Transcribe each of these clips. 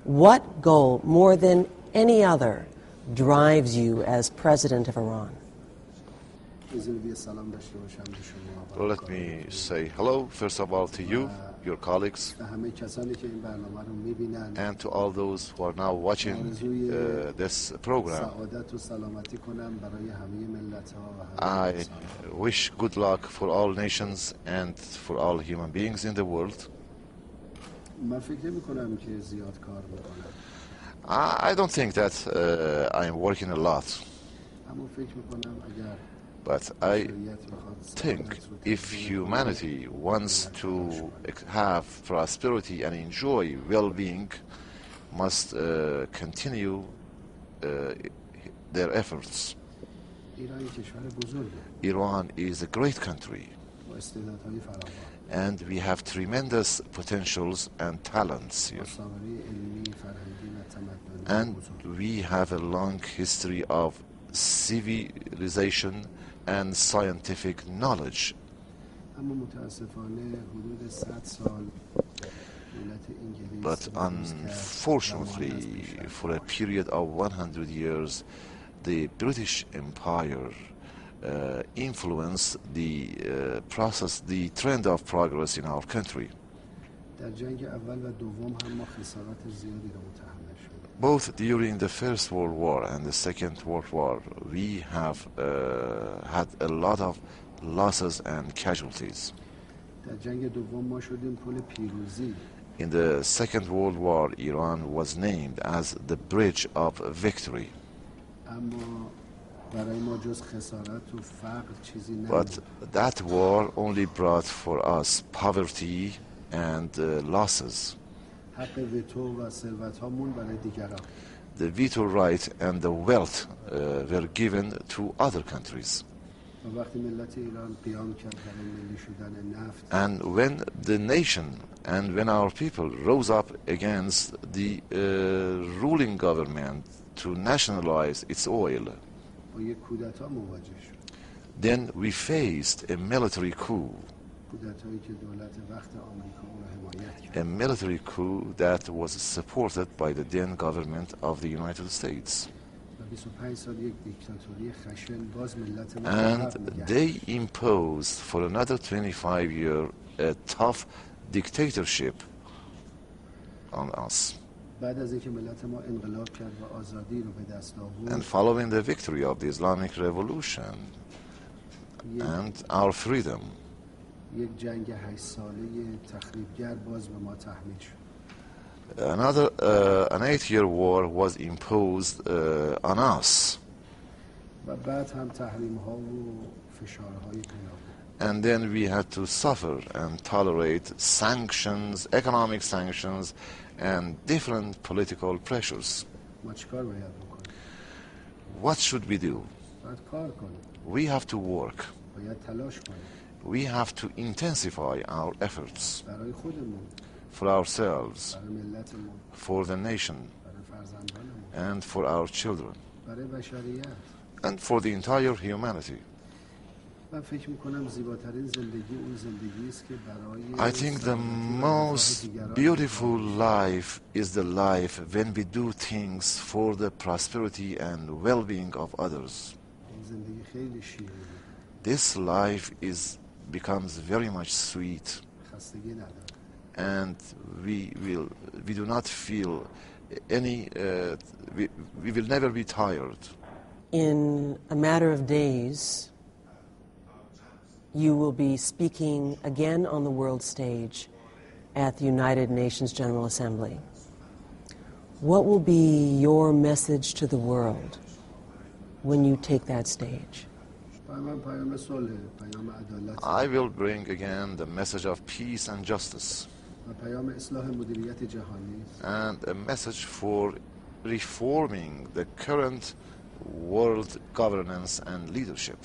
What goal, more than any other, drives you as President of Iran? Let me say hello, first of all, to you, your colleagues, and to all those who are now watching this program. I wish good luck for all nations and for all human beings in the world. I don't think that I am working a lot. But I think if humanity wants to have prosperity and enjoy well-being, must continue their efforts. Iran is a great country, and we have tremendous potentials and talents here. And we have a long history of civilization and scientific knowledge. But unfortunately, for a period of 100 years, the British Empire influenced the process, the trend of progress in our country. Both during the First World War and the Second World War, we have had a lot of losses and casualties. In the Second World War, Iran was named as the Bridge of Victory. But that war only brought for us poverty and losses. The veto right and the wealth were given to other countries. And when the nation and when our people rose up against the ruling government to nationalize its oil, then we faced a military coup. A military coup that was supported by the then government of the United States. And they imposed for another 25 years a tough dictatorship on us. And following the victory of the Islamic Revolution and our freedom, an 8-year war was imposed on us. And then we had to suffer and tolerate sanctions, economic sanctions, and different political pressures. What should we do? We have to work. We have to intensify our efforts for ourselves, for the nation, and for our children, and for the entire humanity. I think the most beautiful life is the life when we do things for the prosperity and well-being of others. This life becomes very much sweet, and we do not feel any, we will never be tired. In a matter of days, you will be speaking again on the world stage at the United Nations General Assembly. What will be your message to the world when you take that stage? I will bring again the message of peace and justice, and a message for reforming the current world governance and leadership.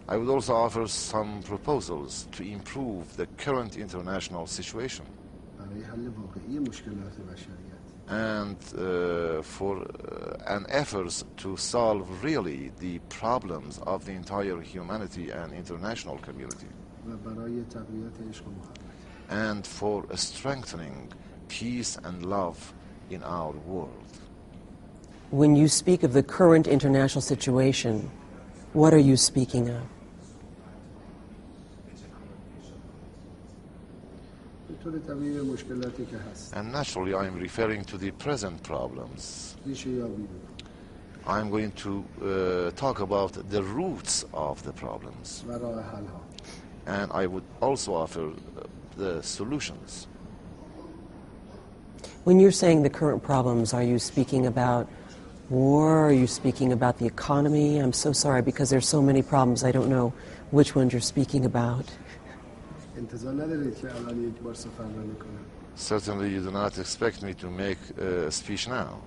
I would also offer some proposals to improve the current international situation and for an effort to solve really the problems of the entire humanity and international community, and for strengthening peace and love in our world. When you speak of the current international situation, what are you speaking of? And naturally, I'm referring to the present problems. I'm going to talk about the roots of the problems. And I would also offer the solutions. When you're saying the current problems, are you speaking about war? Are you speaking about the economy? I'm so sorry because there's so many problems. I don't know which ones you're speaking about. Certainly you do not expect me to make a speech now.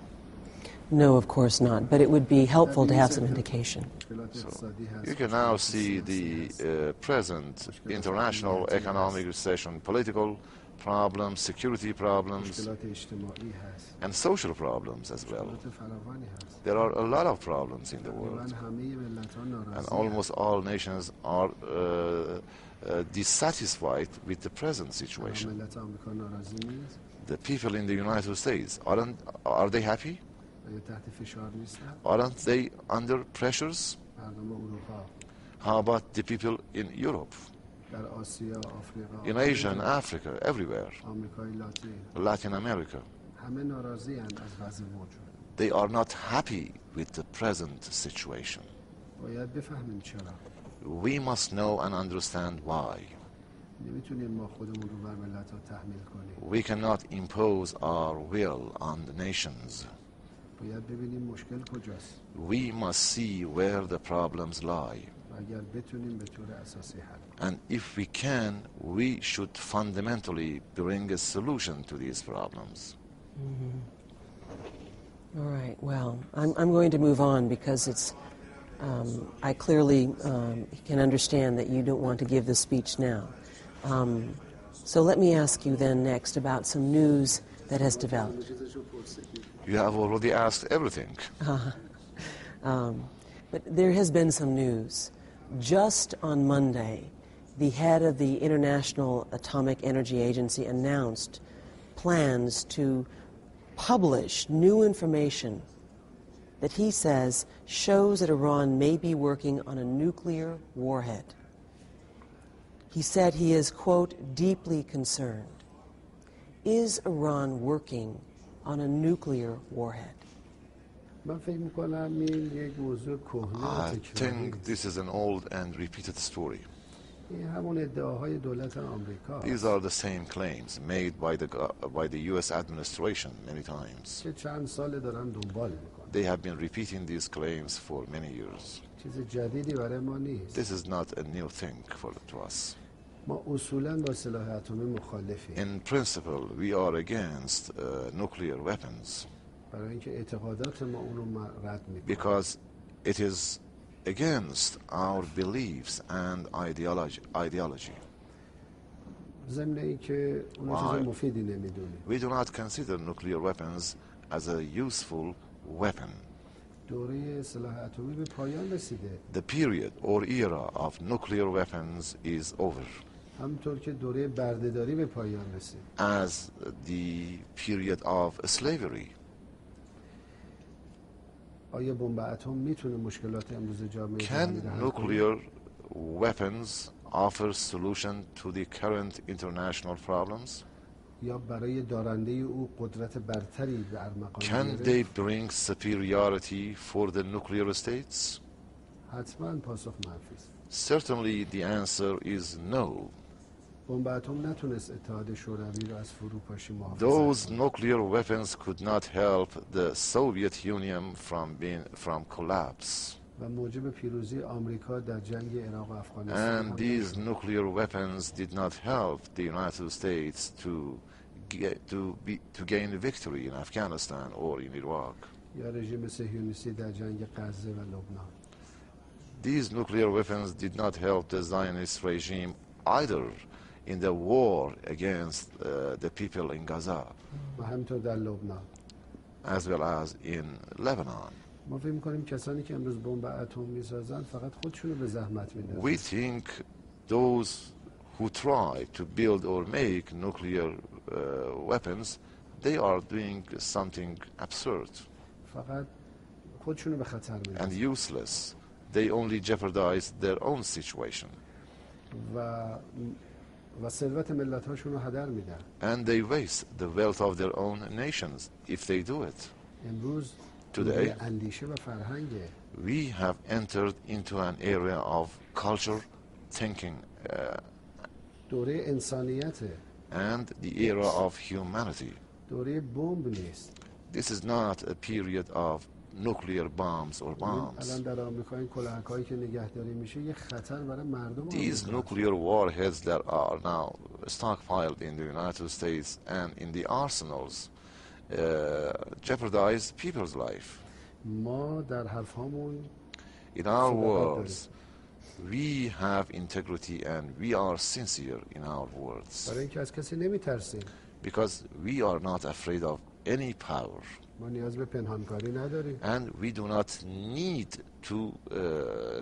No, of course not, but it would be helpful to have some indication. So you can now see the present international economic recession, political problems, security problems, and social problems as well. There are a lot of problems in the world, and almost all nations are dissatisfied with the present situation. The people in the United States, are they happy? Aren't they under pressures? How about the people in Europe, in Asia and Africa, everywhere, Latin America? They are not happy with the present situation. We must know and understand why. We cannot impose our will on the nations. We must see where the problems lie. And if we can, we should fundamentally bring a solution to these problems. All right, well, I'm going to move on because it's, I clearly can understand that you don't want to give this speech now. So let me ask you then next about some news that has developed. You have already asked everything. But there has been some news. Just on Monday, the head of the International Atomic Energy Agency announced plans to publish new information that he says shows that Iran may be working on a nuclear warhead. He said he is, quote, deeply concerned. Is Iran working on a nuclear warhead? I think this is an old and repeated story. These are the same claims made by the U.S. administration many times. They have been repeating these claims for many years. This is not a new thing to us. In principle, we are against nuclear weapons because it is against our beliefs and ideology. Why? We do not consider nuclear weapons as a useful weapon. The period or era of nuclear weapons is over, as the period of slavery. Can nuclear weapons offer solution to the current international problems? Can they bring superiority for the nuclear states? Certainly the answer is no. Those nuclear weapons could not help the Soviet Union from collapse. And these nuclear weapons did not help the United States to gain victory in Afghanistan or in Iraq. These nuclear weapons did not help the Zionist regime either in the war against the people in Gaza, as well as in Lebanon. We think those who try to build or make nuclear weapons, they are doing something absurd فقط خودشونو به خطر and میندازن useless. They only jeopardize their own situation. و ثروت ملت‌هاشون رو هدر میدن. And they waste the wealth of their own nations if they do it. امروز Today, اندیشه و فرهنگه. we have entered into an area of culture, thinking, دوره انسانیته. and the era of humanity. دوره بمب نیست. This is not a period of nuclear bombs or bombs. الان در آمریکا این کلاهک‌هایی که نگهداری میشه یه خطر برای مردم These آمریکاست. nuclear warheads that are now stockpiled in the United States and in the arsenals jeopardize people's life. ما در حرفهامون In our words, we have integrity and we are sincere in our words برای اینکه از کسی نمیترسیم. because we are not afraid of any power ما نیاز به پنهانکاری نداریم. and we do not need to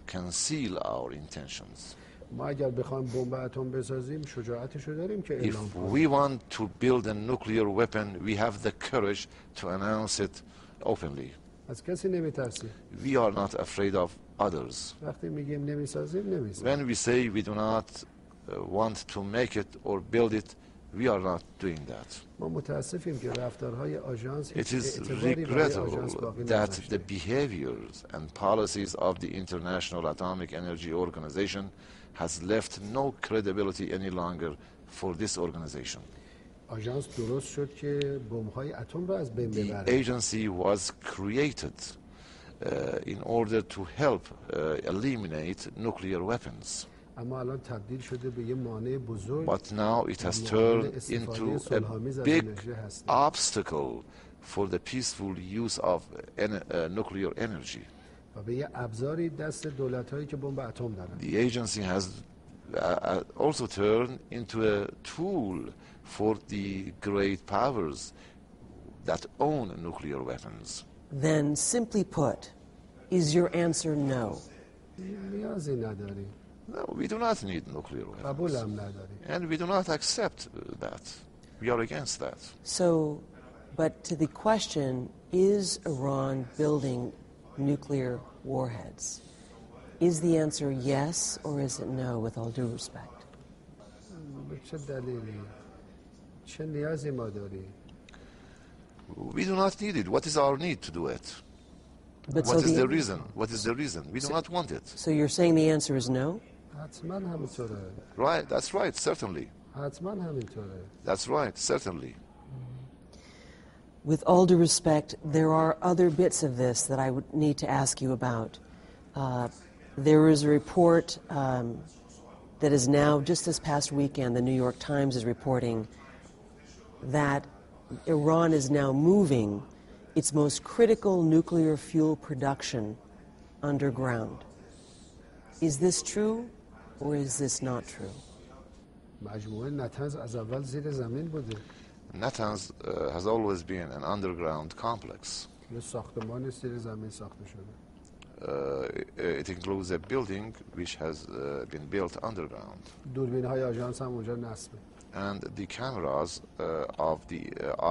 conceal our intentions. ما اگر بخوایم بمب اتم بسازیم شجاعتشو داریم که اعلام If کنیم. we want to build a nuclear weapon, we have the courage to announce it openly. از کسی نمیترسیم. We are not afraid of others. وقتی میگیم نمیسازیم نمیسازیم. When we say we do not want to make it or build it, we are not doing that. ما متاسفیم که رفتارهای آژانس It is اعتباری برای آژانس regrettable باقی that نذاشته. the behaviors and policies of the International Atomic Energy Organization has left no credibility any longer for this organization. آژانس درست شد که بمب‌های اتم رو از بین The ببره. agency was created in order to help eliminate nuclear weapons. اما الان تبدیل شده به یه مانع بزرگ. But now it has turned into a big obstacle for the peaceful use of nuclear energy. و به یه ابزاری دست دولت‌هایی که بمب اتم دارن. The agency has also turned into a tool for the great powers that own nuclear weapons. Then, simply put, is your answer no? نیازی نداریم. No, we do not need nuclear weapons. قبولم نداریم. And we do not accept that. We are against that. So, but to the question, is Iran building nuclear warheads? Is the answer yes or is it no, with all due respect? به چه دلیلی؟ چه نیازی ما داریم؟ We do not need it. What is our need to do it? But What so is the- the reason? What is the reason? We do not want it. So you're saying the answer is no? حتما همینطوره. Right, that's right, certainly. حتما همینطوره. That's right, certainly. With all due respect, there are other bits of this that I would need to ask you about. There is a report that is now, just this past weekend, the New York Times is reporting that Iran is now moving its most critical nuclear fuel production underground. Is this true or is this not true? مجموعه نتنز از اول زیر زمین بوده. Natanz has always been an underground complex. یه ساختمان زیر زمین ساخته شده. It includes a building which has been built underground. دوربین‌های آژانس هم اونجا نصبه. And the cameras of the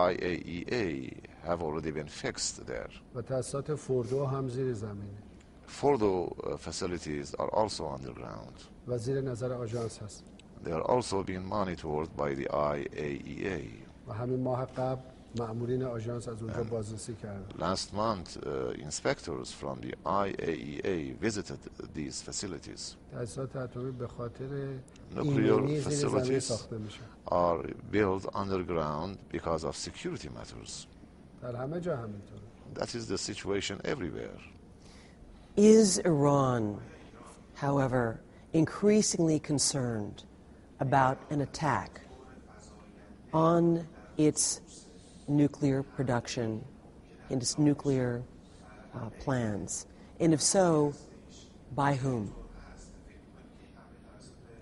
IAEA have already been fixed there. و تاسیسات فوردو هم زیر زمینه. Fordo facilities are also underground. و زیر نظر آژانس هست. They are also being monitored by the IAEA. و همین ماه قبل مأمورین آژانس از اونجا بازرسی کردن. Last month, inspectors from the IAEA visited these facilities. تاسیسات اتمی به خاطر Nuclear ایمنی زیر زمین facilities ساخته میشه. are built underground because of security matters. در همه جا همینطوره. That is the situation everywhere. Is Iran, however, increasingly concerned about an attack on its nuclear production, in its nuclear plans? And if so, by whom?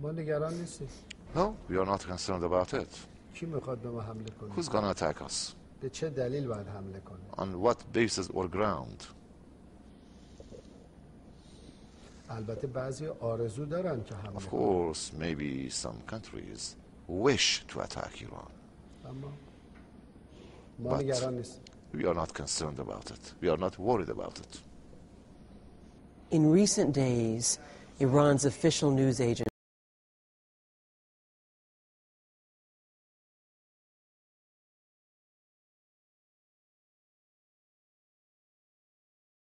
ما نگران نیستیم. No, we are not concerned about it. کی میخواد به ما حمله کنه؟ Who's going to attack us? به چه دلیل باید حمله کنه؟ On what basis or ground? البته بعضی آرزو دارن که حمله Of course, maybe some countries wish to attack Iran. اما ما But نگران نیستیم. we are not concerned about it. We are not worried about it. In recent days, Iran's official news agency